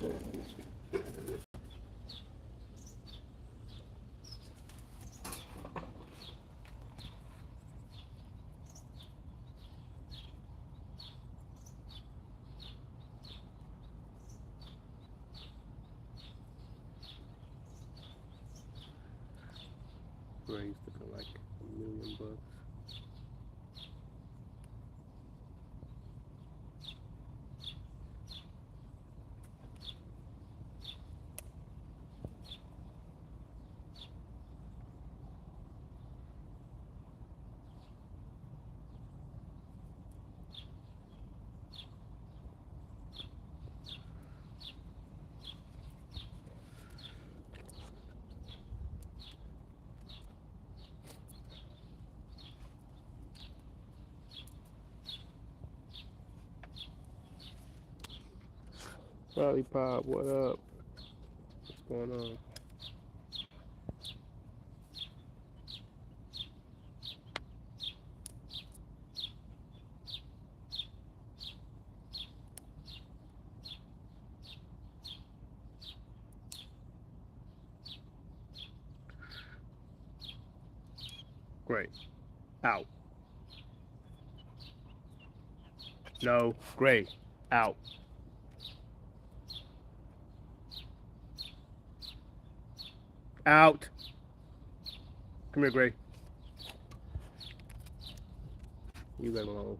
Gray's looking like $1,000,000. Lollipop, what up? What's going on? Great. Out. No. Gray. Out. Out. Come here, Gray. You let him alone.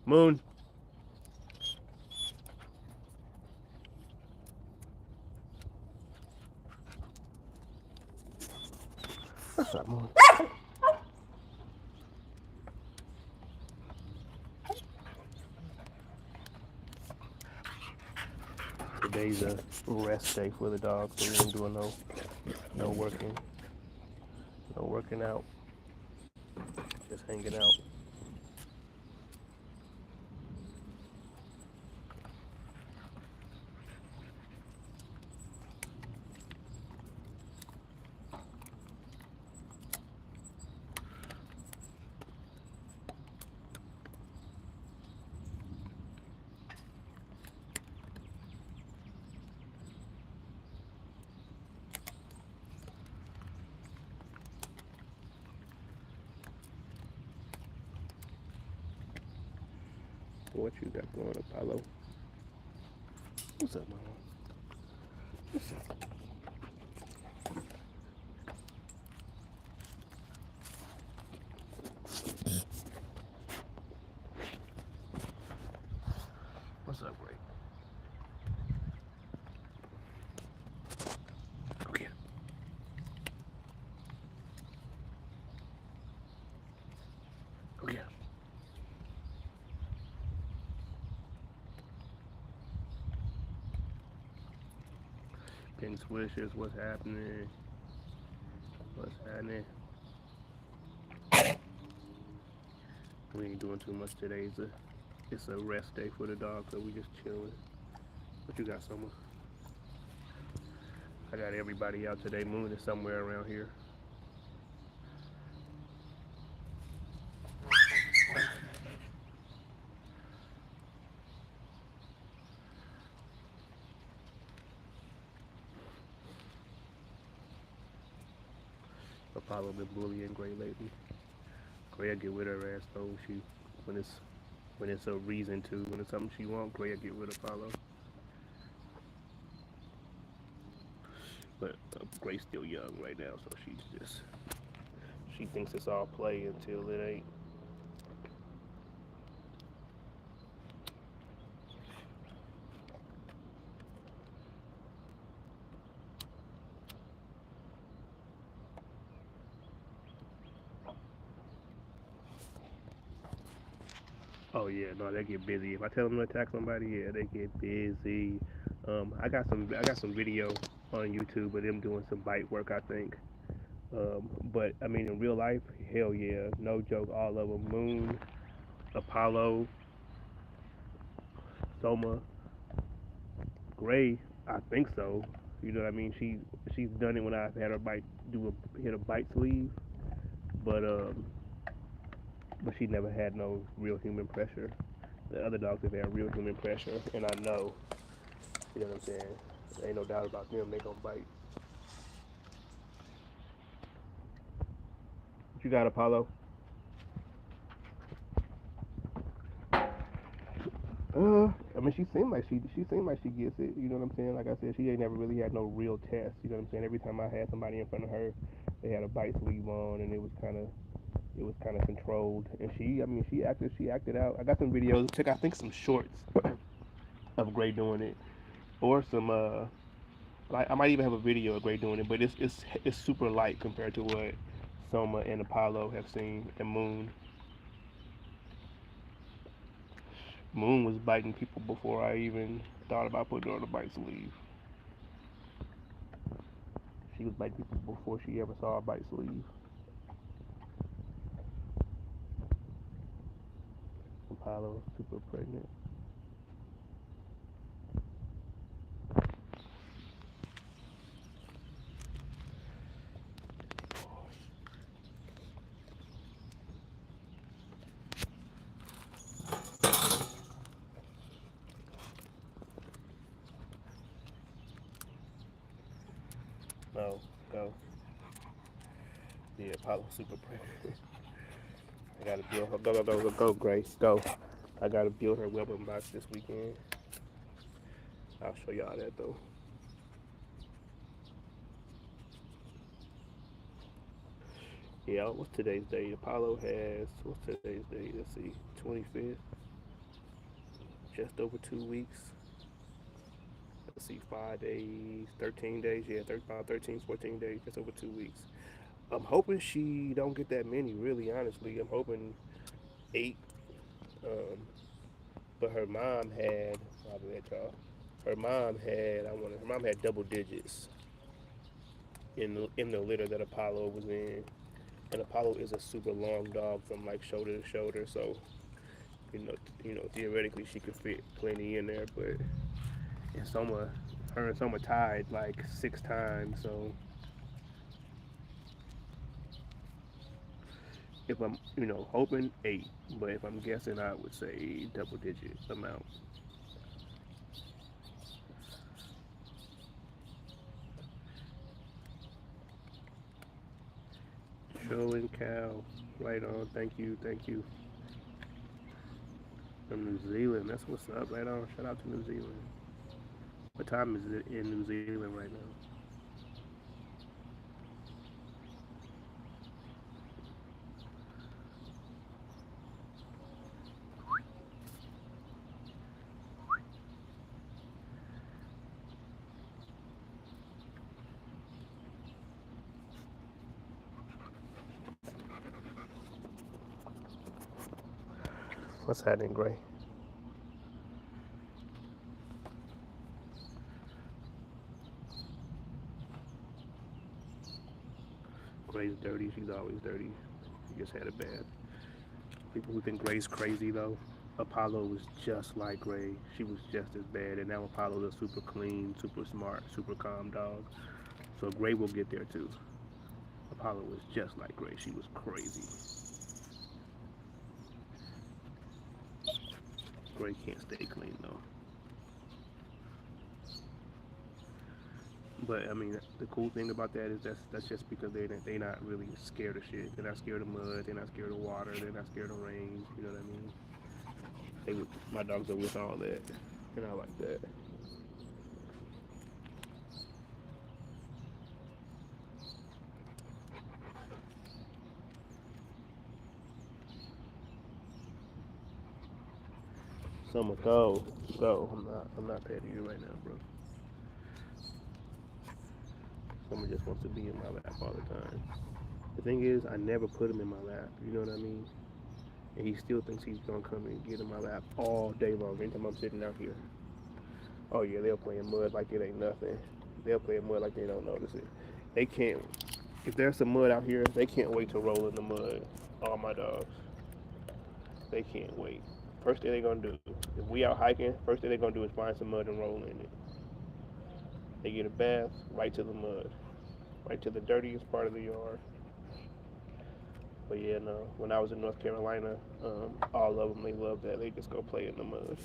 Moon. What's up, Moon? Today's a rest day for the dogs, so we ain't doing no working out. Just hanging out. What you got going, Apollo? What's up, Mama? What's up? What's up, Gray? Go get him. Go get him. Pin swishers, what's happening? What's happening? We ain't doing too much today. It's a rest day for the dog, so we just chilling. What you got, Summer? I got everybody out today. Moon is somewhere around here. Apollo been bullying Gray lately. Gray'll get with her ass though. When it's a reason to, when it's something she wants, Gray'll get with Apollo. But Gray's still young right now, so she thinks it's all play until it ain't. Oh yeah, no, they get busy. If I tell them to attack somebody, yeah, they get busy. I got some video on YouTube of them doing some bite work, I think. But I mean, in real life, hell yeah, no joke, all of them. Moon, Apollo, Soma, Gray, I think so. You know what I mean? She's done it when I've had her hit a bite sleeve, but but she never had no real human pressure. The other dogs have had real human pressure, and I know, you know what I'm saying? There ain't no doubt about them. They gonna bite. What you got, Apollo? I mean, she seemed like she gets it. You know what I'm saying? Like I said, she ain't never really had no real test. You know what I'm saying? Every time I had somebody in front of her, they had a bite sleeve on, and it was kind of controlled. And I mean, she acted out. I got some videos. Check, I think some shorts of Gray doing it, or some like I might even have a video of Gray doing it, but it's super light compared to what Soma and Apollo have seen, and Moon. Moon was biting people before I even thought about putting her on a bite sleeve. She was biting people before she ever saw a bite sleeve. Apollo super pregnant. No, go. Yeah, Apollo super pregnant. I gotta build her. Go, Grace. Go. I gotta build her weapon box this weekend. I'll show y'all that though. Yeah, what's today's date? Apollo has, what's today's date? Let's see, 25th. Just over 2 weeks. Let's see, 5 days, 13 days. Yeah, about 13, 14 days. Just over 2 weeks. I'm hoping she don't get that many. Really, honestly, I'm hoping 8. Um, but her mom had. I'll be at y'all. Her mom had. Her mom had double digits in the litter that Apollo was in. And Apollo is a super long dog from like shoulder to shoulder, so you know, theoretically she could fit plenty in there. But and her and Soma tied like 6 times. So if I'm, hoping 8, but if I'm guessing, I would say double digit amount. Showing cow, right on. Thank you, thank you. From New Zealand, that's what's up. Right on. Shout out to New Zealand. What time is it in New Zealand right now? What's happening, Gray? Gray's dirty. She's always dirty. She just had a bad. People who think Gray's crazy though, Apollo was just like Gray. She was just as bad, and now Apollo's a super clean, super smart, super calm dog. So Gray will get there too. Apollo was just like Gray. She was crazy. Gray can't stay clean though. But I mean, the cool thing about that is that's just because they not really scared of shit. They're not scared of mud. They're not scared of water. They're not scared of rain. You know what I mean? My dogs are with all that, and I like that. Someone go. I'm not petting you right now, bro. Someone just wants to be in my lap all the time. The thing is, I never put him in my lap. You know what I mean? And he still thinks he's gonna come and get in my lap all day long. Anytime I'm sitting out here. Oh yeah, they'll play in mud like it ain't nothing. They'll play in mud like they don't notice it. They can't. If there's some mud out here, they can't wait to roll in the mud. All my dogs, they can't wait. First thing they're gonna do, if we out hiking, first thing they're gonna do is find some mud and roll in it. They get a bath, right to the mud, right to the dirtiest part of the yard. But yeah, no. When I was in North Carolina, all of them they love that. They just go play in the mud.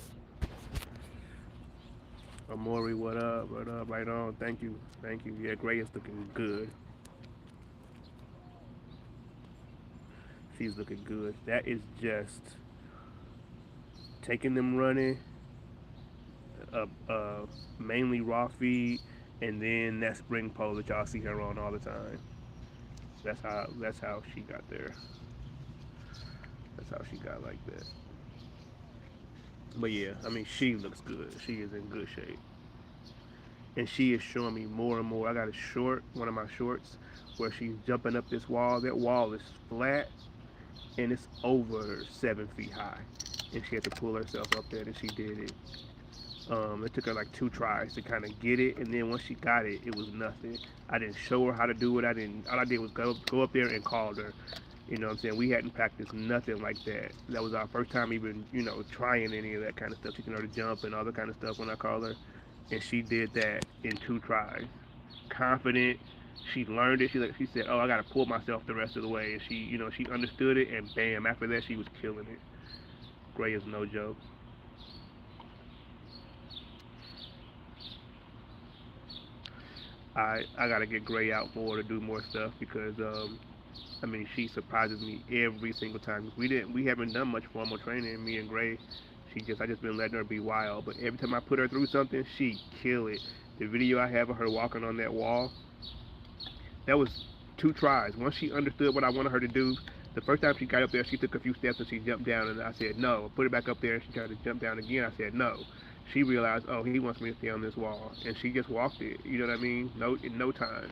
Amori, what up? What up? Right on. Thank you. Thank you. Yeah, Gray is looking good. She's looking good. That is just taking them running, uh, uh, mainly raw feed, and then that spring pole that y'all see her on all the time. That's how she got there. That's how she got like that. But yeah, I mean, she looks good. She is in good shape, and she is showing me more and more. I got a short, one of my shorts, where she's jumping up this wall. That wall is flat, and it's over 7 feet high, and she had to pull herself up there, and she did it. It took her like 2 tries to kind of get it, and then once she got it, it was nothing. I didn't show her how to do it. I didn't. All I did was go up there and called her. You know what I'm saying? We hadn't practiced nothing like that. That was our first time even, trying any of that kind of stuff. Teaching her to jump and all that kind of stuff when I called her. And she did that in 2 tries. Confident. She learned it. She said, "Oh, I got to pull myself the rest of the way." And she understood it. And bam, after that, she was killing it. Gray is no joke. I gotta get Gray out more to do more stuff because I mean, she surprises me every single time. We haven't done much formal training. Me and Gray, I just been letting her be wild. But every time I put her through something, she kill it. The video I have of her walking on that wall, that was 2 tries. Once she understood what I wanted her to do, the first time she got up there, she took a few steps and she jumped down, and I said no. I put her back up there, and she tried to jump down again. I said no. She realized, oh, he wants me to stay on this wall, and she just walked it. You know what I mean? No, in no time.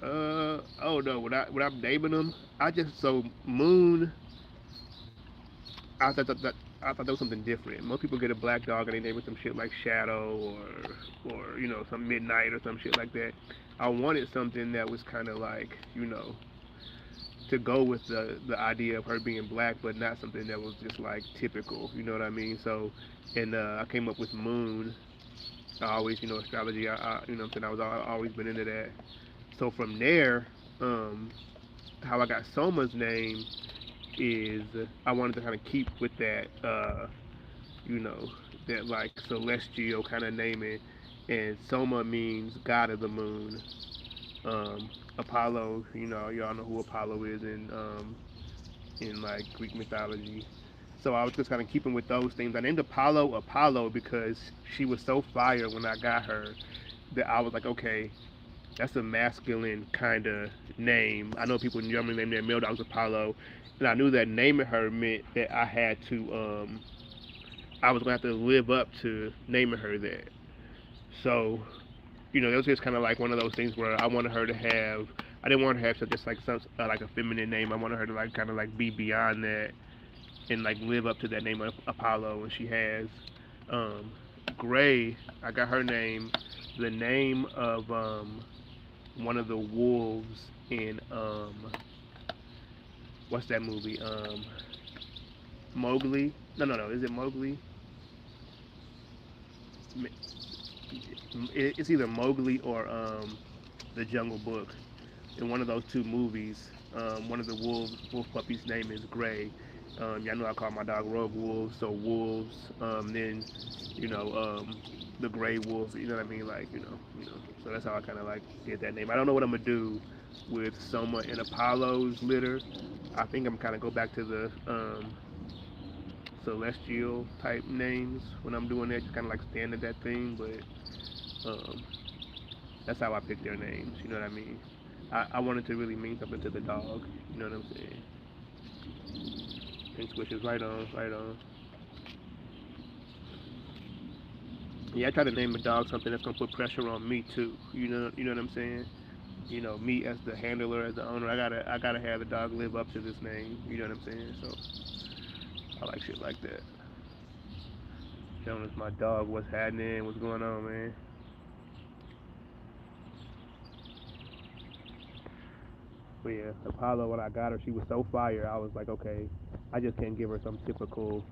Oh no, when I'm naming them, I just so Moon. I thought that was something different. Most people get a black dog and they name it some shit like Shadow or some Midnight or some shit like that. I wanted something that was kind of like to go with the idea of her being black, but not something that was just like typical. You know what I mean? So, and I came up with Moon. I always astrology. I'm saying I was always been into that. So from there, um, how I got Soma's name is I wanted to kind of keep with that, you know, that like celestial kind of naming, and Soma means god of the moon. Apollo, y'all know who Apollo is in like Greek mythology. So I was just kind of keeping with those things. I named Apollo because she was so fire when I got her that I was like, okay, that's a masculine kind of name. I know people normally name their male dogs Apollo, and I knew that naming her meant that I was gonna have to live up to naming her that. So, it was just kind of like one of those things where I wanted her to have. I didn't want her to have just like some like a feminine name. I wanted her to like kind of like be beyond that and like live up to that name of Apollo, and she has. Um, Gray, I got her name, the name of one of the wolves in what's that movie? Mowgli. No. Is it Mowgli? It's either Mowgli or the Jungle Book. In one of those two movies, one of the wolf puppies' name is Gray. Y'all know I call my dog Roguewolf, so wolves. Then, you know, um, the gray wolves. You know what I mean? Like, So that's how I kind of like did that name. I don't know what I'm gonna do with Soma and Apollo's litter. I think I'm kind of go back to the celestial type names when I'm doing that. Just kind of like stand at that thing, but that's how I pick their names. You know what I mean? I wanted to really mean something to the dog. You know what I'm saying? Pink switches, right on, right on. Yeah, I try to name a dog something that's gonna put pressure on me too. You know what I'm saying? Me as the handler, as the owner, I gotta have the dog live up to this name. You know what I'm saying? So I like shit like that. Showing us my dog what's happening, what's going on, man. But yeah, Apollo, when I got her, she was so fire. I was like, okay, I just can't give her some typical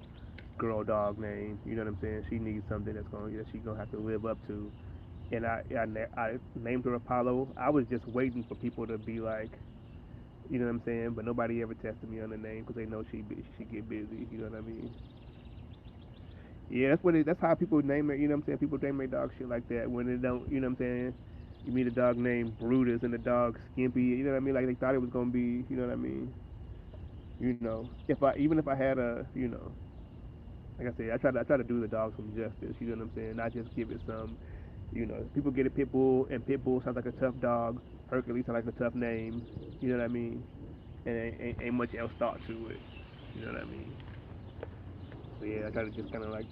girl dog name. You know what I'm saying? She needs something that she's gonna have to live up to. And I named her Apollo. I was just waiting for people to be like, you know what I'm saying? But nobody ever tested me on the name because they know she get busy. You know what I mean? Yeah, that's how people name it. You know what I'm saying? People name their dog shit like that when they don't. You know what I'm saying? You meet a dog named Brutus and the dog Skimpy. You know what I mean? Like they thought it was gonna be. You know what I mean? You know, if I had a, like I said, I try to do the dog some justice. You know what I'm saying? Not just give it some. People get a pit bull, and pit bull sounds like a tough dog. Hercules sounds like a tough name. You know what I mean? And ain't much else thought to it. You know what I mean? So yeah, I try to just kind of like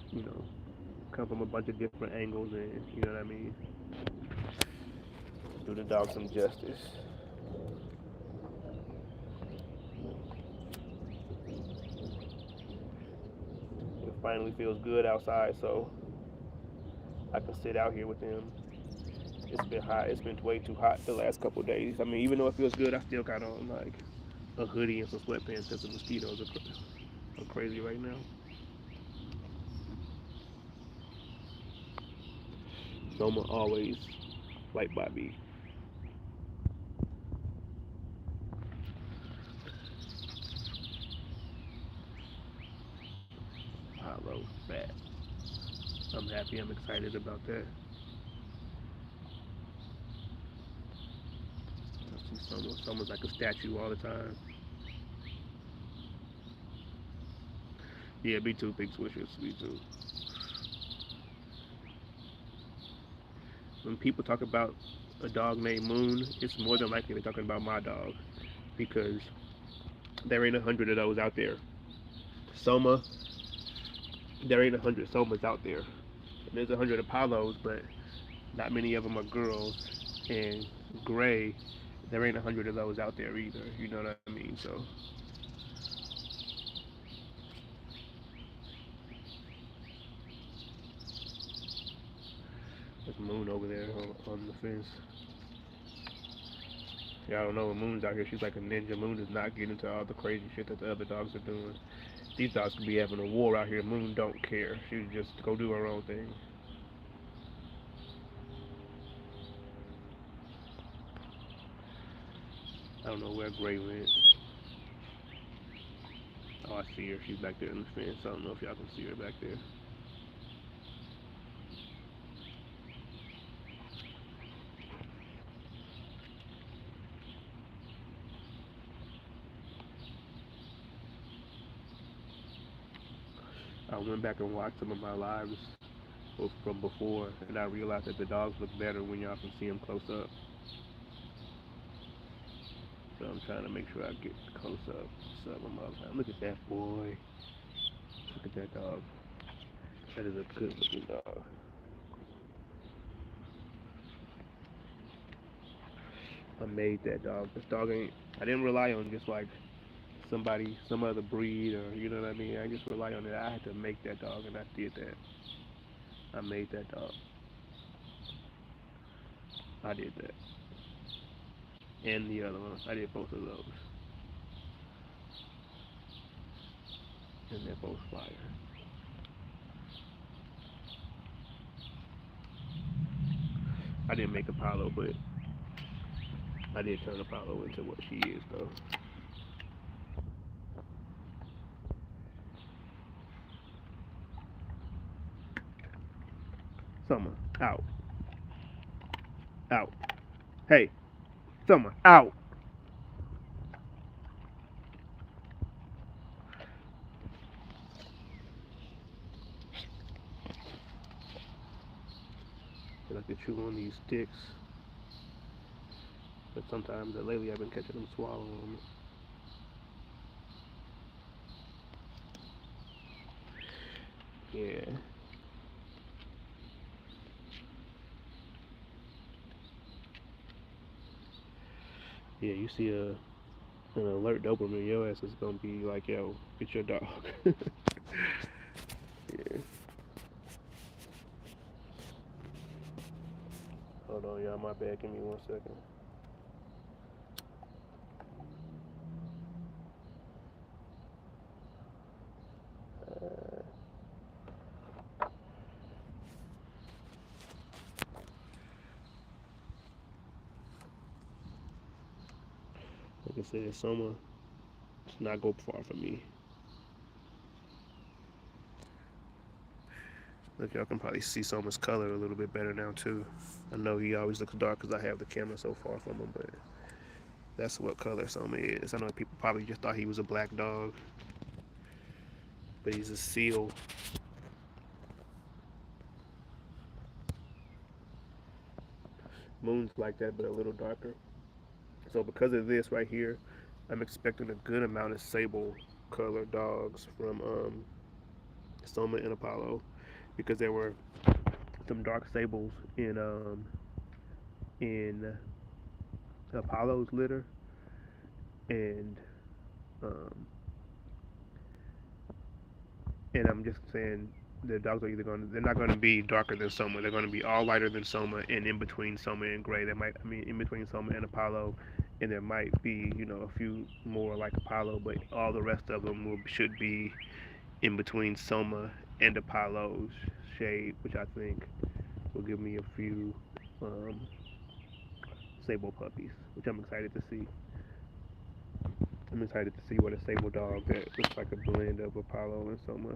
come from a bunch of different angles and you know what I mean. Do the dog some justice. It finally feels good outside, so I can sit out here with them. It's been hot. It's been way too hot the last couple of days. I mean, even though it feels good, I still got on like a hoodie and some sweatpants because the mosquitoes are crazy right now. Soma always right by me. Hollow fat. I'm happy. I'm excited about that. I see Soma's like a statue all the time. Yeah, me too. Big swishers. Me too. When people talk about a dog named Moon, it's more than likely they're talking about my dog because there ain't 100 of those out there. Soma, there ain't 100 Somas out there. And there's 100 Apollos, but not many of them are girls. And Gray, there ain't 100 of those out there either. You know what I mean? So there's Moon over there on the fence. Yeah, I don't know. When Moon's out here, she's like a ninja. Moon does not get into all the crazy shit that the other dogs are doing. These dogs could be having a war out here. Moon don't care. She just go do her own thing. I don't know where Gray went. Oh, I see her. She's back there in the fence. I don't know if y'all can see her back there. I went back and watched some of my lives from before, and I realized that the dogs look better when y'all can see them close up. So I'm trying to make sure I get close up some of them all the time. Look at that boy. Look at that dog. That is a good looking dog. I made that dog. This dog ain't. I didn't rely on just like some other breed, or you know what I mean. I just rely on it. I had to make that dog, and I did that. I made that dog. I did that, and the other one. I did both of those, and they're both fire. I didn't make Apollo, but I did turn Apollo into what she is, though. Summer, out, out. Hey, Summer, out. They like to chew on these sticks, but sometimes, lately, I've been catching them swallowing them. Yeah, yeah. You see an alert dopamine, your ass is gonna be like, yo, get your dog. Yeah. Hold on, y'all. My bad. Give me 1 second. Like I said, Soma does not go far from me. Look, y'all can probably see Soma's color a little bit better now too. I know he always looks dark because I have the camera so far from him, but that's what color Soma is. I know people probably just thought he was a black dog, but he's a seal. Moon's like that, but a little darker. So because of this right here, I'm expecting a good amount of sable color dogs from Soma and Apollo, because there were some dark sables in Apollo's litter, and um, and I'm just saying the dogs are either they're not going to be darker than Soma. They're going to be all lighter than Soma, and in between Soma and Gray. In between Soma and Apollo, and there might be, a few more like Apollo, but all the rest of them should be in between Soma and Apollo's shade, which I think will give me a few um, sable puppies, which I'm excited to see. I'm excited to see what a sable dog that looks like a blend of Apollo and Soma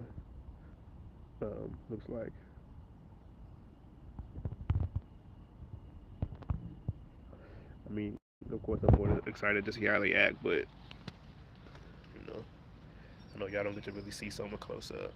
looks like. I mean, of course, I'm more excited to see how they act, but you know, I know y'all don't get to really see Soma close up.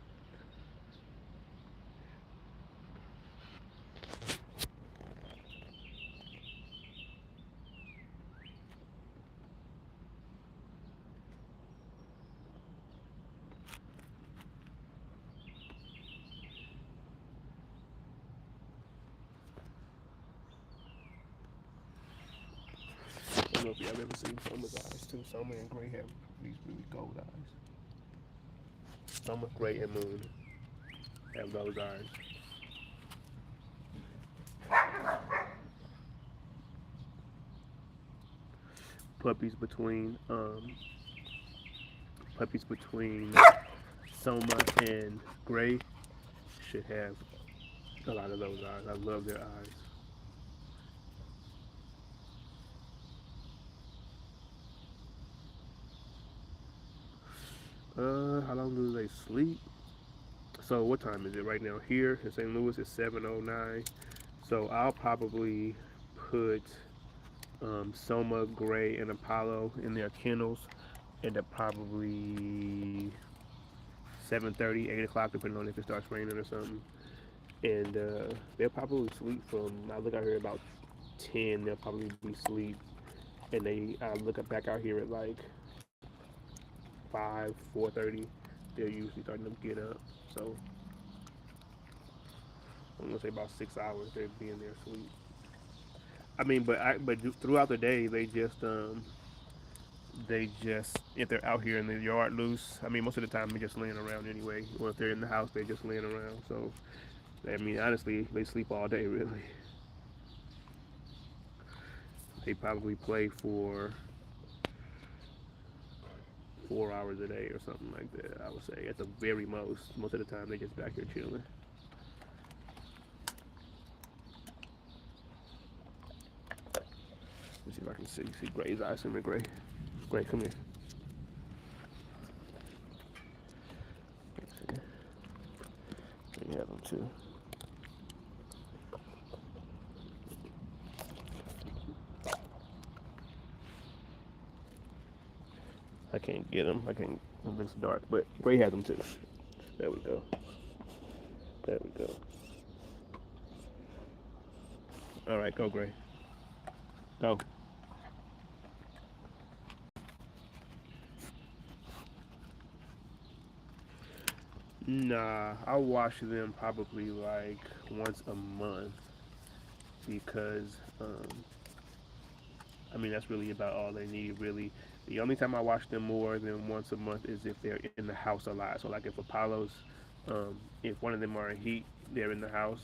I don't know if y'all ever seen Soma's eyes too. Soma and Gray have these really gold eyes. Soma, Gray, and Moon have those eyes. Puppies between puppies between Soma and Gray should have a lot of those eyes. I love their eyes. How long do they sleep? So what time is it right now? Here in St. Louis it's 7:09. So I'll probably put Soma, Gray, and Apollo in their kennels, and at probably 7:30, 8 o'clock, depending on if it starts raining or something. And they'll probably sleep from, I look out here about 10. They'll probably be asleep, and I look back out here at like 5, 4:30. They're usually starting to get up. So I'm gonna say about 6 hours they're being there asleep. I mean, but throughout the day they just if they're out here in the yard loose. I mean, most of the time they're just laying around anyway. Or if they're in the house, they're just laying around. So I mean, honestly, they sleep all day really. They probably play for 4 hours a day or something like that. I would say at the very most. Most of the time they just back here chilling. Let's see if I can see Gray's eyes. Come here, Gray. Gray, come here. You have them too. I can't get them. I can't. It looks dark, but Gray has them too. There we go. There we go. All right, go Gray. Go. Nah, I wash them probably like once a month because I mean that's really about all they need really. The only time I wash them more than once a month is if they're in the house a lot. So like if Apollo's, if one of them are in heat, they're in the house.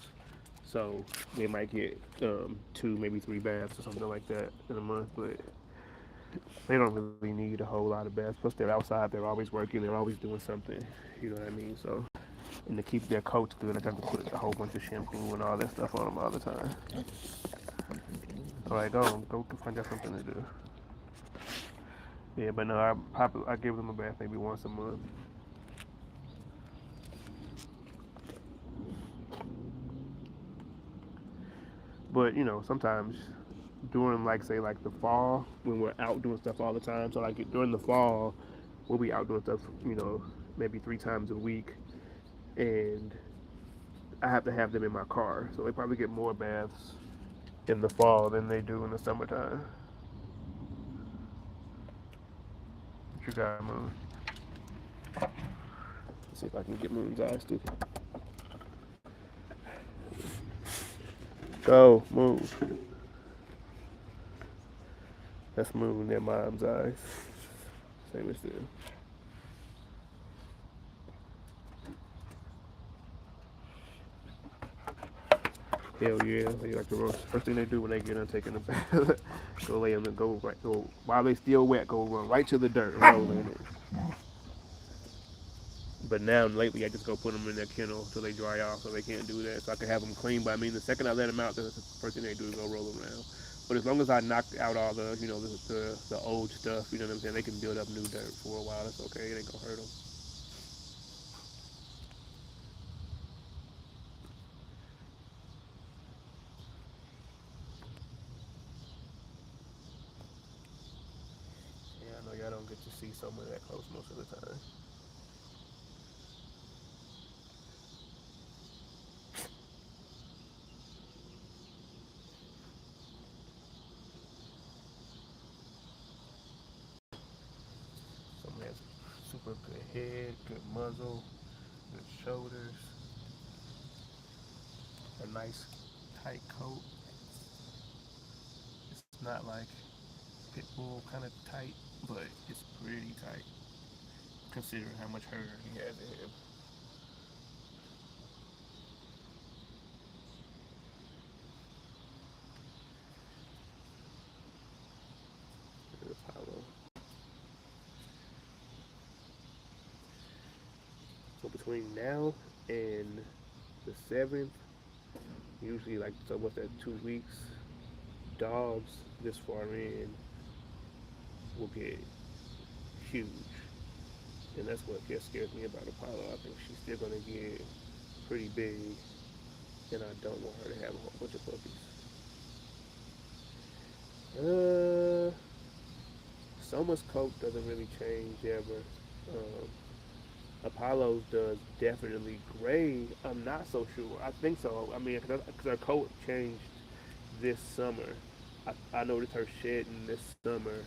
So they might get 2, maybe 3 baths or something like that in a month, but they don't really need a whole lot of baths. Plus they're outside, they're always working, they're always doing something. You know what I mean? So, and to keep their coats good, I have to put a whole bunch of shampoo and all that stuff on them all the time. All right, go find out something to do. Yeah, but no, I give them a bath maybe once a month. But sometimes during like say like the fall when we're out doing stuff all the time. So like during the fall, we'll be out doing stuff, maybe 3 times a week, and I have to have them in my car. So they probably get more baths in the fall than they do in the summertime. What you got, Moon? Let's see if I can get Moon's eyes to go. Move. That's Moon. Their mom's eyes. Same as them. Hell yeah, they like the roast. First thing they do when they get done taking a bath, go lay them and go right, go while they still wet, go run right to the dirt, roll in it. But now lately, I just go put them in their kennel till they dry off, so they can't do that. So I can have them clean. But I mean, the second I let them out, the first thing they do is go roll around. But as long as I knock out all the, the old stuff, you know what I'm saying, they can build up new dirt for a while. It's okay. It ain't gonna hurt them. Yeah, I know y'all don't get to see some of that close most of the time. Some has super good head, good muzzle, good shoulders, a nice tight coat. It's not like pit bull kind of tight, but it's pretty tight considering how much hair he has in him. Apollo. So between now and the 7th, usually like so what's that, 2 weeks, dogs this far in will get huge. And that's what just scares me about Apollo. I think she's still gonna get pretty big, and I don't want her to have a whole bunch of puppies. Uh, Soma's coat doesn't really change ever. Um, Apollo's does definitely. Gray, I'm not so sure. I think so. I mean, because her coat changed this summer. I noticed her shedding this summer,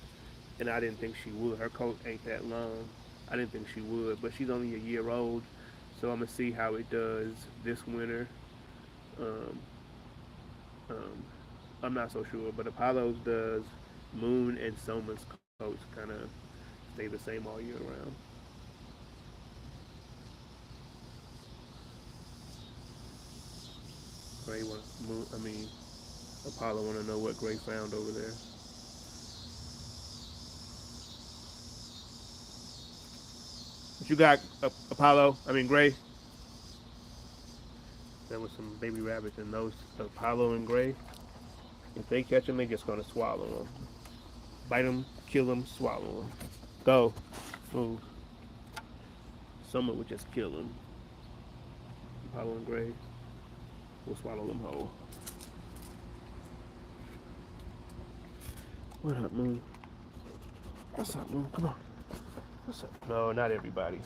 and I didn't think she would. Her coat ain't that long. I didn't think she would, but she's only a year old, so I'm gonna see how it does this winter. Um, um, I'm not so sure, but Apollo's does. Moon and Soma's coats kind of stay the same all year round. Gray want Moon. I mean, Apollo want to know what Gray found over there. What you got, Apollo? I mean, Gray. There was some baby rabbits, and those Apollo and Gray. If they catch them, they just gonna swallow them. Bite them, kill them, swallow them. Go, move. Someone would just kill them. Apollo and Gray will swallow them whole. What up, Moon? What's up, Moon? Come on. What's up? No, not everybody.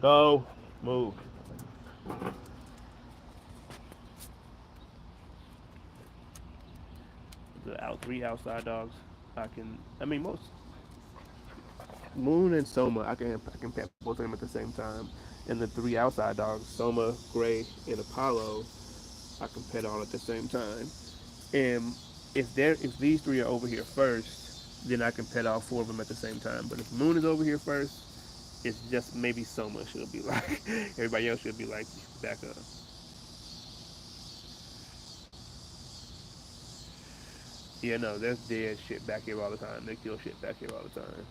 Go, move. The three outside dogs. I can. I mean, most Moon and Soma. I can pet both of them at the same time. And the three outside dogs, Soma, Gray, and Apollo, I can pet all at the same time. And if these three are over here first, then I can pet all four of them at the same time. But if Moon is over here first, it's just maybe Soma should be like everybody else should be like back up. Yeah, no, there's dead shit back here all the time. They kill shit back here all the time.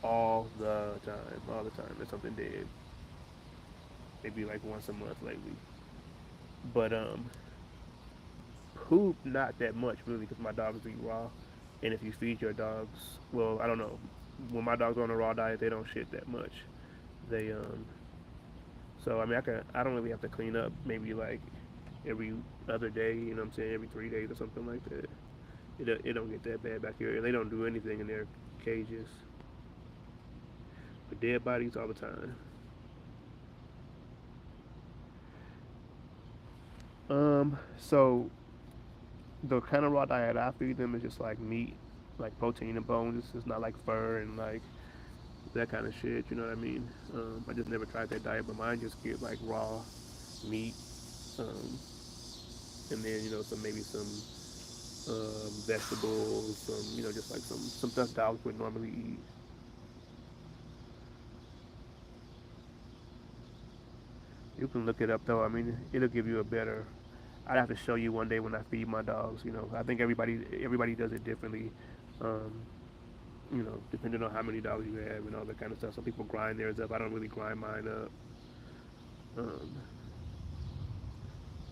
All the time. All the time. There's something dead. Maybe like once a month lately. But poop not that much really because my dogs eat raw. And if you feed your dogs, well, I don't know. when my dogs are on a raw diet, they don't shit that much. They so I mean I don't really have to clean up maybe like every other day. You know what I'm saying? Every 3 days or something like that. It don't get that bad back here. They don't do anything in their cages. But dead bodies all the time. So the kind of raw diet I feed them is just like meat, like protein and bones. It's not like fur and like that kind of shit. You know what I mean? I just never tried that diet, but mine just get like raw meat, um, and then some maybe some vegetables, some just like some stuff dogs would normally eat. You can look it up though. I mean, it'll give you a better. I'd have to show you one day when I feed my dogs. I think everybody does it differently. Um, depending on how many dogs you have and all that kind of stuff. Some people grind theirs up. I don't really grind mine up. Um,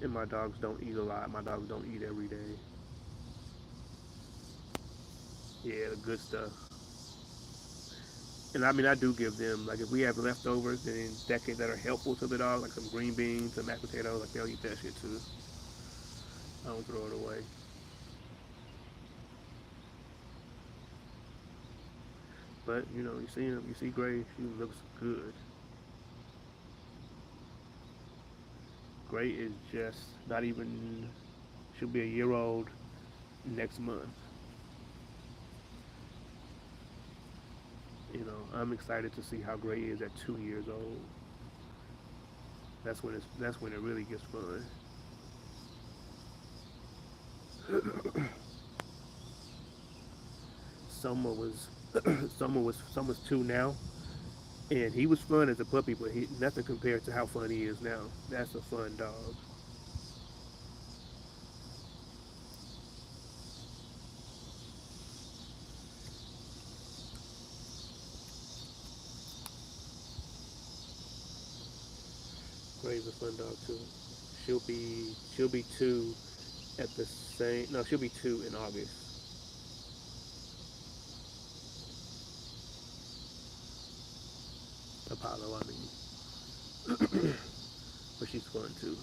and my dogs don't eat a lot. My dogs don't eat every day. Yeah, the good stuff. And I mean, I do give them like if we have leftovers that are helpful to the dog, like some green beans, some mashed potatoes, like they'll eat that shit too. I don't throw it away. But you see him, you see Gray. She looks good. Gray is just not even. She'll be a year old next month. I'm excited to see how Gray is at 2 years old. That's when it really gets fun. Summer was Summer's 2 now, and he was fun as a puppy, but he nothing compared to how fun he is now. That's a fun dog. Gray's a fun dog too. She'll be 2 at the same. No, she'll be 2 in August. Apollo, I mean, but she's fun too.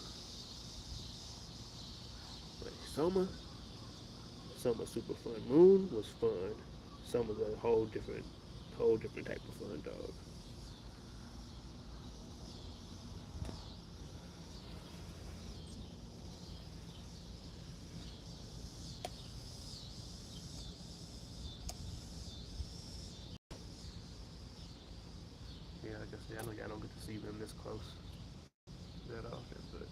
But Summer's super fun. Moon was fun. Summer's a whole different type of fun dog. Yeah, like I said, I know y'all don't get to see them this close that often, but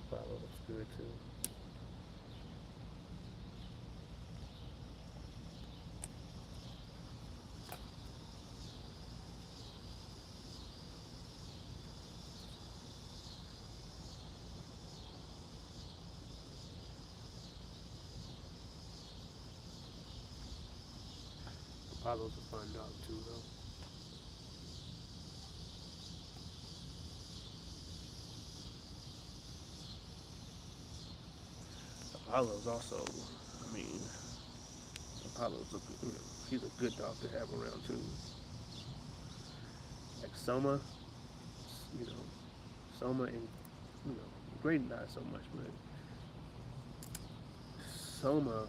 Apollo looks good too. Apollo's a fun dog too, though. Apollo's also, I mean, he's a good dog to have around too. Like you know, Soma and Graydon not so much, but Soma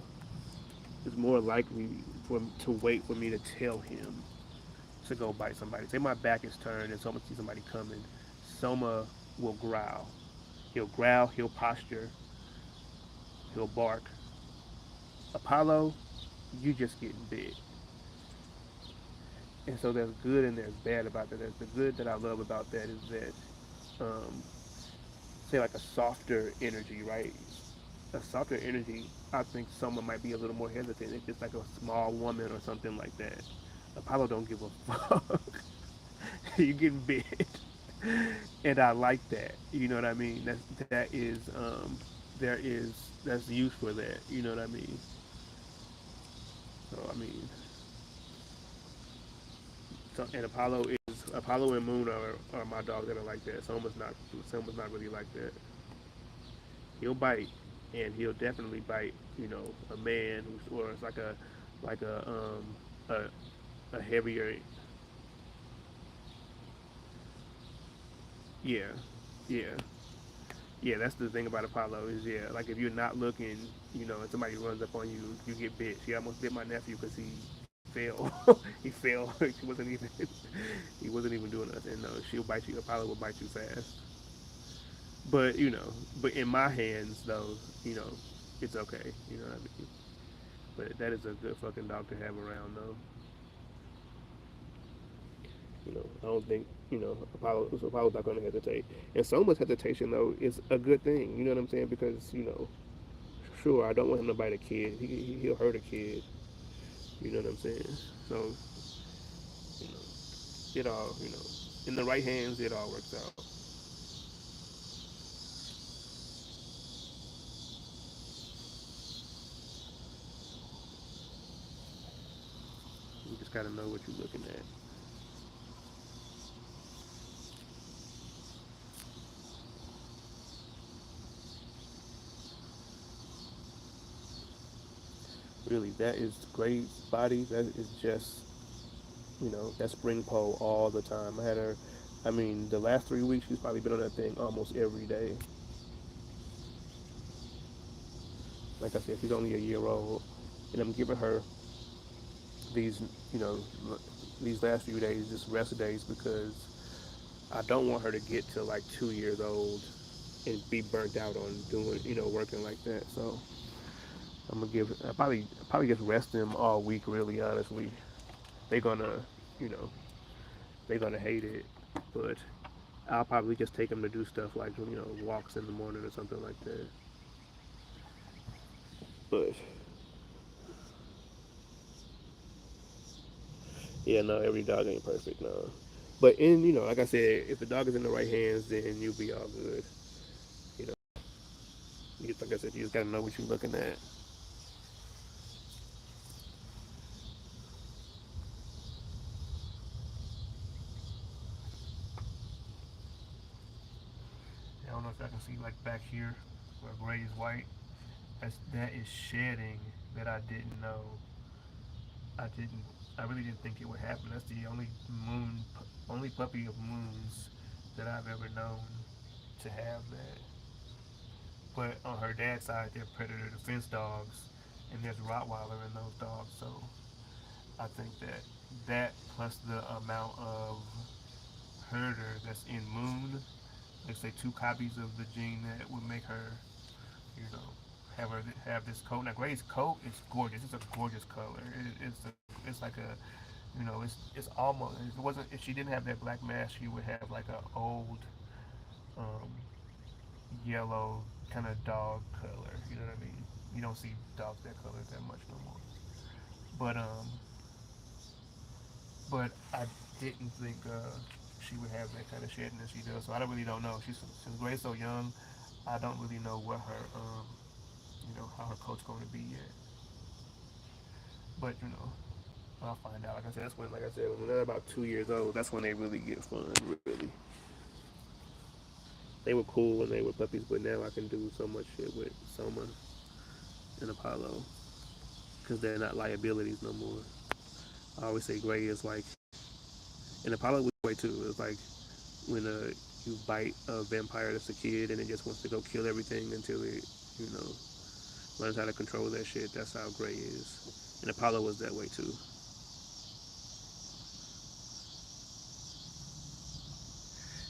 is more likely to wait for me to tell him to go bite somebody. Say my back is turned and Soma sees somebody coming, Soma will growl. He'll growl, he'll posture, he'll bark. Apollo, you just getting big. And so there's good and there's bad about that. The good that I love about that is that, say like a softer energy, right? A softer energy, I think someone might be a little more hesitant. If it's like a small woman or something like that. Apollo don't give a fuck. You getting big, and I like that. You know what I mean? That is there is that's use for that. You know what I mean? So I mean, So, and Apollo and Moon are my dogs that are like that. Soma's not really like that. He'll bite, and he'll definitely bite. A man or it's like a heavier. Yeah, yeah, yeah. That's the thing about Apollo is like if you're not looking, and somebody runs up on you, you get bit. She almost bit my nephew because he fell. He fell. He wasn't even doing nothing. No, she'll bite you. Apollo will bite you fast. But but in my hands though, you know, it's okay. You know what I mean? But that is a good fucking dog to have around though. I don't think Apollo's not going to hesitate. And so much hesitation though is a good thing. You know what I'm saying? Because sure, I don't want him to bite a kid. He'll hurt a kid. You know what I'm saying? So you know, it all in the right hands, it all works out. You just got to know what you're looking at. Really, that is Gray's body. That is just that spring pole all the time. I had her. I mean, the last 3 weeks she's probably been on that thing almost every day. Like I said, she's only a year old, and I'm giving her these, you know, these last few days just rest days because I don't want her to get to like 2 years old and be burnt out on doing, working like that. So I'm gonna I probably just rest them all week. Really, honestly, they're gonna, you know, they're gonna hate it, but I'll probably just take them to do stuff like walks in the morning or something like that. But yeah, no, every dog ain't perfect, no. But like I said, if the dog is in the right hands, then you'll be all good. You know, like I said, you just gotta know what you're looking at. I don't know if I can see like back here where gray is white. That is shedding that I didn't know. I didn't. I really didn't think it would happen. That's the only puppy of Moon's that I've ever known to have that. But on her dad's side, they're predator defense dogs, and there's Rottweiler in those dogs. So I think that plus the amount of herder that's in Moon, let's say two copies of the gene that would make her, you know, have this coat. Now Gray's coat is gorgeous. It's a gorgeous color. It's like it's almost. If it wasn't, if she didn't have that black mask, she would have like a old um, yellow kind of dog color. You know what I mean? You don't see dogs that color that much no more. But I didn't think she would have that kind of shedding that she does. So I don't know. Since Gray's so young, I don't really know what her how her coat's going to be yet. But I'll find out. Like I said, when they're about 2 years old, that's when they really get fun. Really, they were cool when they were puppies, but now I can do so much shit with Soma and Apollo because they're not liabilities no more. I always say Gray is like, and Apollo was way too. It's like when you bite a vampire that's a kid and it just wants to go kill everything until it, you know, learns how to control that shit. That's how Gray is, and Apollo was that way too.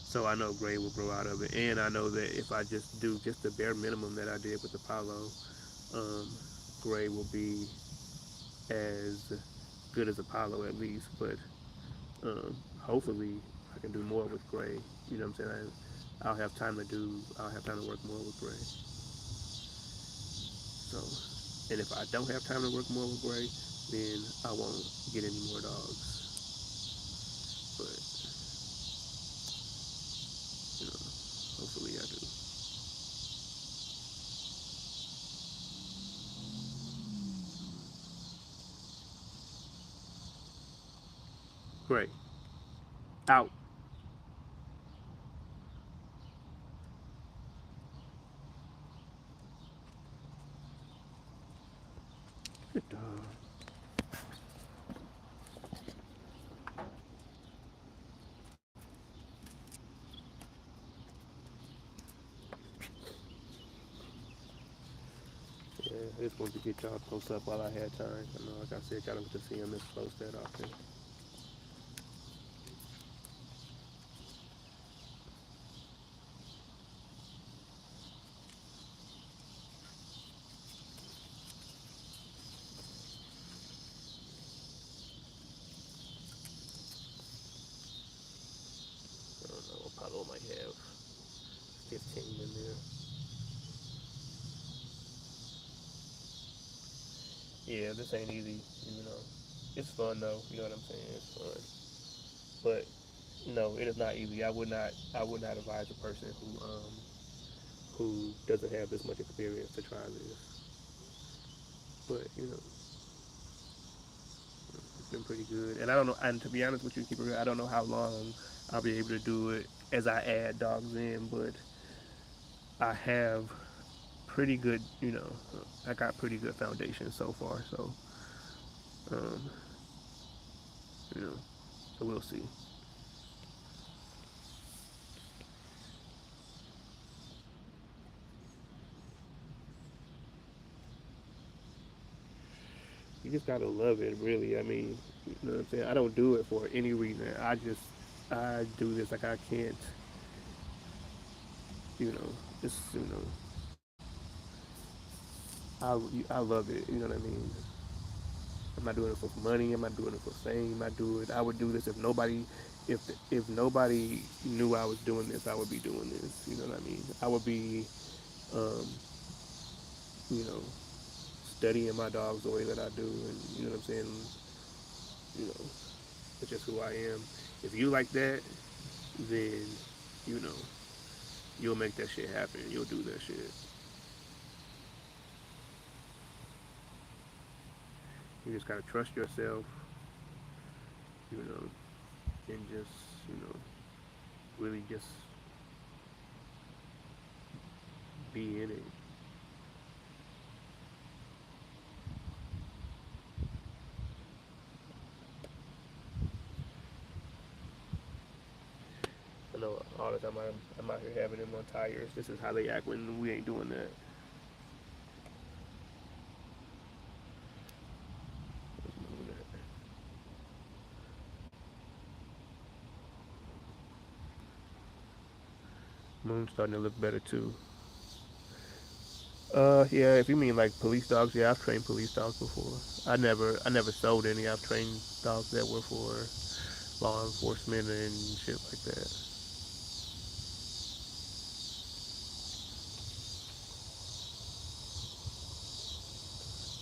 So I know Gray will grow out of it, and I know that if I just do just the bare minimum that I did with Apollo, um, Gray will be as good as Apollo at least. But hopefully, I can do more with Gray. You know what I'm saying? I'll have time to do. I'll have time to work more with Gray. So, and if I don't have time to work more with Gray, then I won't get any more dogs. But you know, hopefully I do. Gray. Out. Good dog. Yeah, I just wanted to get y'all close up while I had time. I know, like I said, y'all don't get to see them this close that often. I don't know. Apollo might have 15 in there. Yeah, this ain't easy. You know, it's fun though. You know what I'm saying? It's fun, but no, it is not easy. I would not advise a person who doesn't have this much experience to try this. But you know, it's been pretty good. And I don't know. And to be honest with you, keep it real, I don't know how long I'll be able to do it as I add dogs in. But I have pretty good. You know, I got pretty good foundation so far. So, um, you know, so we'll see. You just gotta love it, really. I mean, you know what I'm saying? I don't do it for any reason. I do this like I can't, you know, it's, you know, I love it. You know what I mean? I'm not doing it for money. I'm not doing it for fame. I would do this if if nobody knew I was doing this, I would be doing this. You know what I mean? I would be, um, you know, studying my dogs the way that I do, and you know what I'm saying? You know, it's just who I am. If you like that, then you know you'll make that shit happen. You'll do that shit. You just gotta trust yourself, you know, and just you know really just be in it. I know all the time I'm out here having them on tires. This is how they act when we ain't doing that. Moon's starting to look better too. Yeah, if you mean like police dogs, yeah, I've trained police dogs before. I never sold any. I've trained dogs that were for law enforcement and shit like that.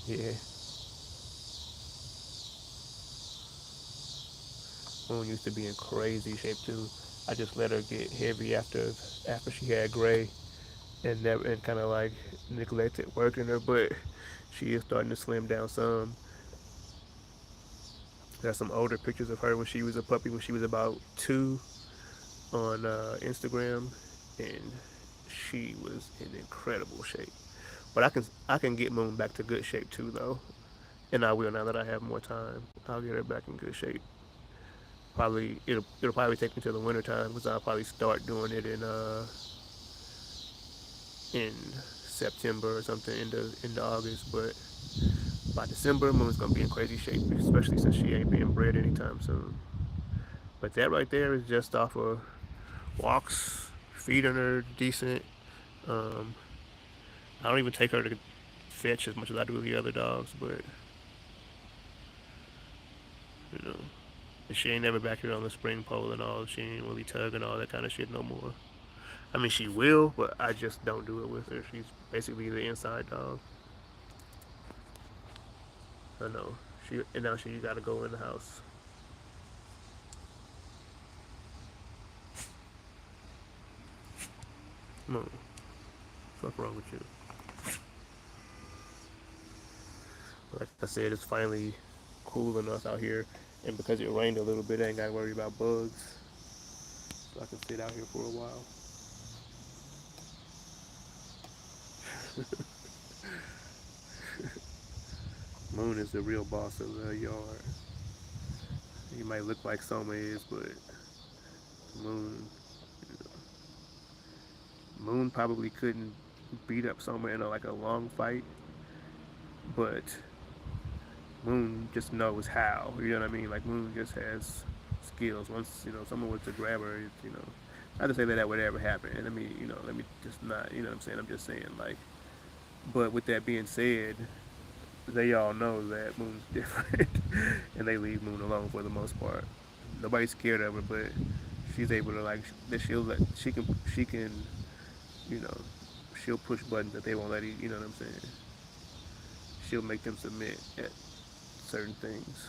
Yeah, Moon used to be in crazy shape too. I just let her get heavy after she had Gray, and never and kind of like neglected working her, but she is starting to slim down some. There's some older pictures of her when she was a puppy, when she was about 2, on Instagram, and she was in incredible shape. But I can get Moon back to good shape too though, and I will now that I have more time. I'll get her back in good shape. Probably it'll probably take me to the winter time because I'll probably start doing it in September or something into August. But by December, Moon's gonna be in crazy shape, especially since she ain't being bred anytime soon. But that right there is just off of walks, feeding her decent. Um, I don't even take her to fetch as much as I do the other dogs, but you know, she ain't never back here on the spring pole and all. She ain't really tug and all that kind of shit no more. I mean, she will, but I just don't do it with her. She's basically the inside dog. I know. And now she got to go in the house. No, what's wrong with you? Like I said, it's finally cool enough out here, and because it rained a little bit, I ain't got to worry about bugs. so I can sit out here for a while. Moon is the real boss of the yard. He might look like Soma is, but Moon, Moon probably couldn't beat up Soma in like a long fight, but Moon just knows how. You know what I mean? Like Moon just has skills. Once someone was to grab her, not to say that that would ever happen. And I mean, let me just not. You know what I'm saying? I'm just saying like. But with that being said, they all know that Moon's different, and they leave Moon alone for the most part. Nobody's scared of her, but she's able to like that. She can you know she'll push buttons that they won't let you. You know what I'm saying? She'll make them submit at certain things.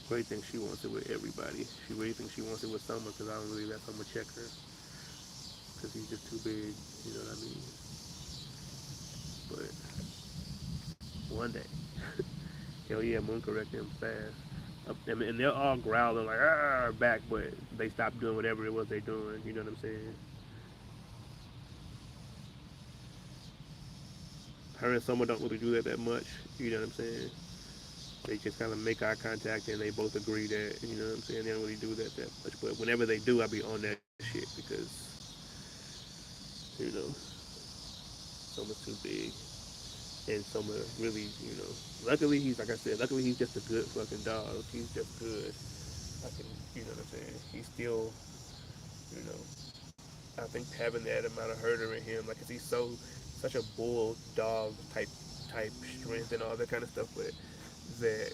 Great thing she wants it with everybody. She really thinks she wants it with Summer because I don't really let Summer check her because he's just too big. You know what I mean? But one day, hell yeah, Moon correct them fast. And they're all growling like back, but they stop doing whatever it was they doing. You know what I'm saying? Her and Summer don't really do that much. You know what I'm saying? They just kind of make eye contact and they both agree that what I'm saying. They don't really do that much, but whenever they do, I be on that shit because Summer's too big and Summer really Luckily he's like I said. Luckily he's just a good fucking dog. He's just good. I can what I'm saying. He's still you know I think having that amount of herder in him, like, 'cause he's such a bull dog type strength and all that kind of stuff, but that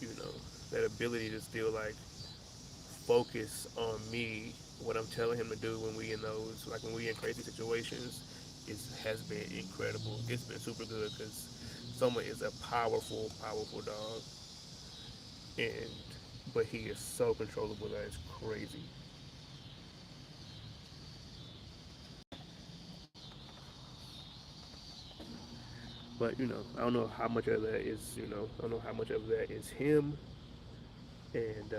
you know that ability to still like focus on me, what I'm telling him to do when we in those like when we in crazy situations, has been incredible. It's been super good because Soma is a powerful dog, and but he is so controllable that it's crazy. But I don't know how much of that is I don't know how much of that is him and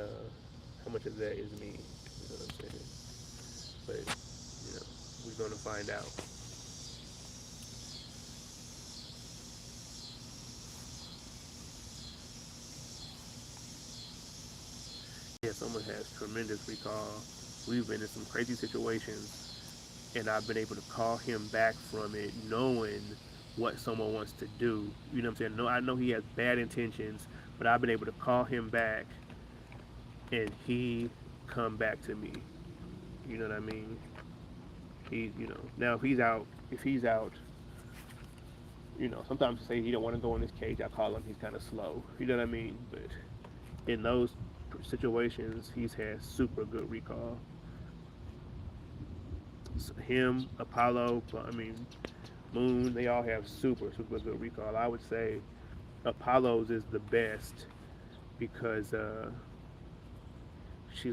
how much of that is me. You know what I'm saying? But we're gonna find out. Yeah, someone has tremendous recall. We've been in some crazy situations, and I've been able to call him back from it, knowing what someone wants to do. You know what I'm saying? No, I know he has bad intentions, but I've been able to call him back, and he come back to me. You know what I mean? Now if he's out, sometimes say he don't want to go in this cage. I call him. He's kind of slow. You know what I mean? But in those situations, he's had super good recall. Him, Apollo, I mean Moon, they all have super good recall. I would say Apollo's is the best because she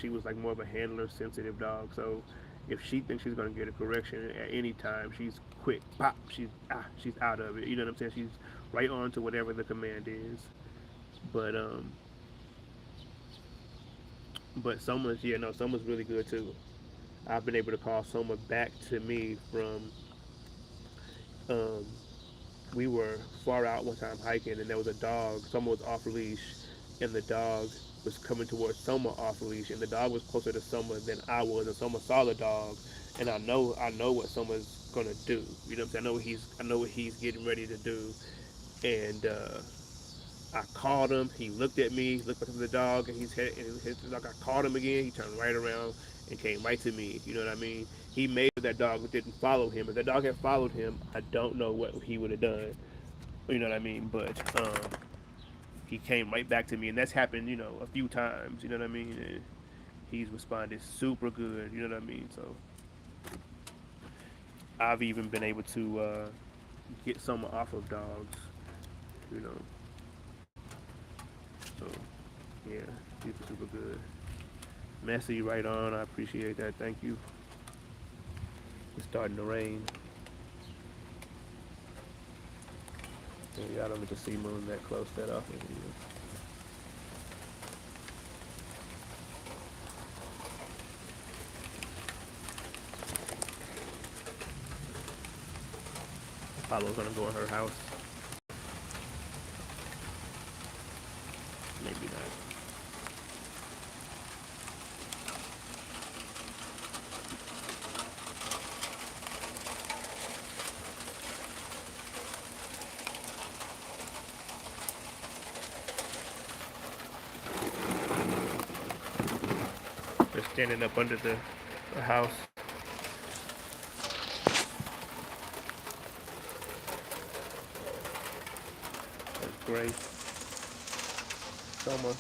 was like more of a handler sensitive dog. So if she thinks she's gonna get a correction at any time, she's quick, pop, she's out of it. You know what I'm saying? She's right on to whatever the command is. But Soma's yeah no Soma's really good too. I've been able to call Soma back to me from um, we were far out one time hiking and there was a dog. Soma was off leash and the dog was coming towards Soma off leash and the dog was closer to Soma than I was and Soma saw the dog and I know what Soma's gonna do. You know what I'm saying? I know what he's getting ready to do and I called him. He looked at me, looked back at the dog, and like I called him again. He turned right around and came right to me. You know what I mean? He made that dog didn't follow him. If that dog had followed him, I don't know what he would have done. You know what I mean? But he came right back to me, and that's happened, a few times. You know what I mean? And he's responded super good. You know what I mean? So I've even been able to get some off of dogs. You know, so yeah, super good. Messy right on. I appreciate that. Thank you. It's starting to rain. And y'all don't get to see moon that close that often. Apollo's gonna go in her house. Maybe not. They're standing up under the house. That's great. Summer.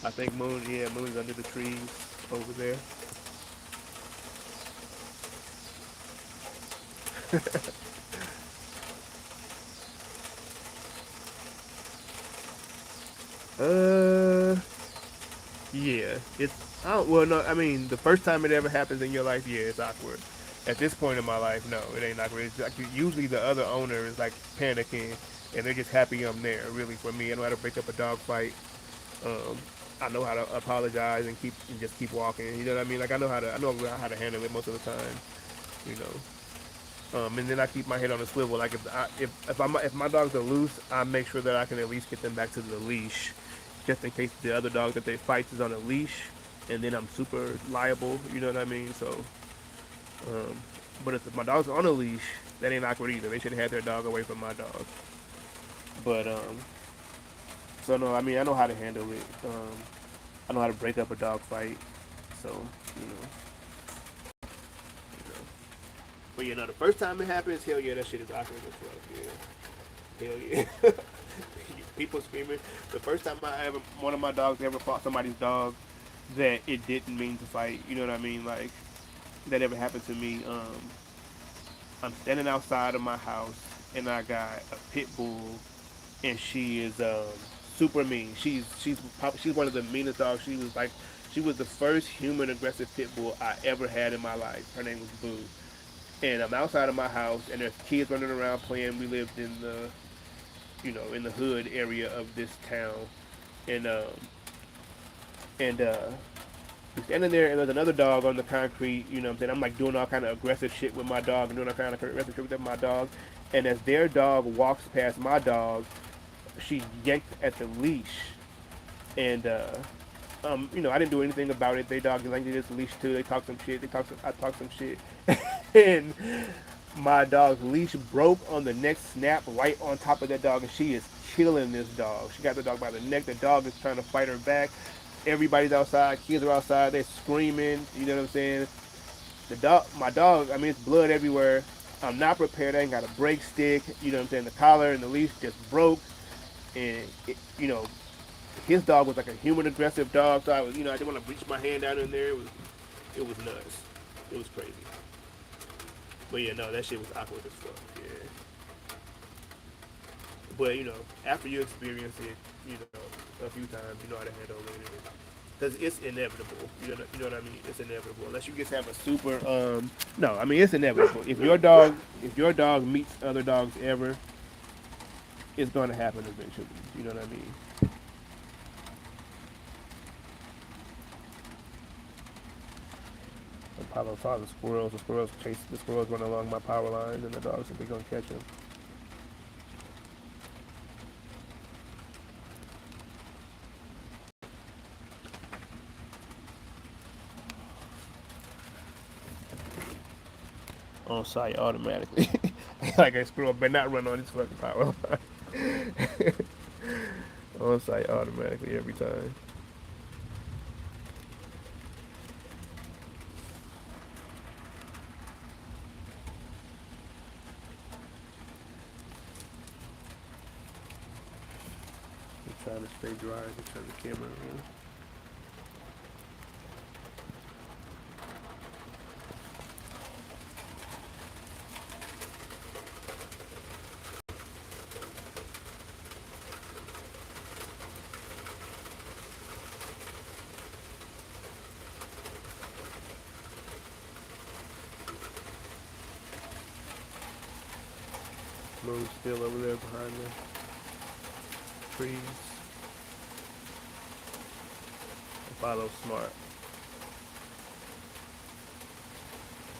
I think Moon, yeah, Moon's under the trees over there. uh, yeah, it's. I don't, well, no, I mean, the first time it ever happens in your life, yeah, it's awkward. At this point in my life, no, it ain't awkward. It's like usually the other owner is like panicking, and they're just happy I'm there. Really, for me, I know how to break up a dog fight. Um, I know how to apologize and just keep walking. You know what I mean? Like I know how to handle it most of the time. You know. And then I keep my head on a swivel. Like if my dogs are loose, I make sure that I can at least get them back to the leash, just in case the other dog that they fight is on a leash, and then I'm super liable. You know what I mean? So, um, but if my dogs are on a leash, that ain't awkward either. They should have had their dog away from my dog. But so no, I mean I know how to handle it. I know how to break up a dog fight. So you know. But you know, the first time it happens, hell yeah, that shit is awkward as fuck. Yeah, hell yeah. People screaming. The first time one of my dogs ever fought somebody's dog that it didn't mean to fight. You know what I mean? Like that ever happened to me. I'm standing outside of my house and I got a pit bull, and she is super mean. She's one of the meanest dogs. She was the first human aggressive pit bull I ever had in my life. Her name was Boo. And I'm outside of my house, and there's kids running around playing. We lived in in the hood area of this town, and we're standing there, and there's another dog on the concrete. You know what I'm saying? I'm like doing all kind of aggressive shit with my dog, and doing all kind of aggressive shit with my dog. And as their dog walks past my dog, she yanked at the leash, and I didn't do anything about it. They dog yanked at this leash too. They talked some shit. I talked some shit. And my dog's leash broke on the next snap right on top of that dog, and she is killing this dog. She got the dog by the neck. The dog is trying to fight her back. Everybody's outside. Kids are outside. They're screaming. You know what I'm saying? My dog, I mean, it's blood everywhere. I'm not prepared. I ain't got a brake stick. You know what I'm saying? The collar and the leash just broke. And, his dog was like a human aggressive dog. So I didn't want to reach my hand down in there. It was nuts. It was crazy. But yeah, no, that shit was awkward as fuck. Yeah. But after you experience it, a few times, you know how to handle it. Because it's inevitable. You know what I mean? It's inevitable. Unless you just have a super no, I mean it's inevitable. If your dog meets other dogs ever, it's gonna happen eventually. You know what I mean? Apollo saw the squirrels. The squirrels run along my power lines, and the dogs said they're gonna catch them. On site automatically. Like a squirrel better not run on this fucking power line. On site automatically every time. Trying to stay dry and turn the camera on. Moon's still over there behind the trees. Apollo's smart.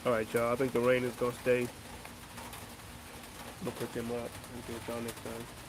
Alright, y'all. I think the rain is gonna stay. I'm gonna put them up. I'll get y'all next time.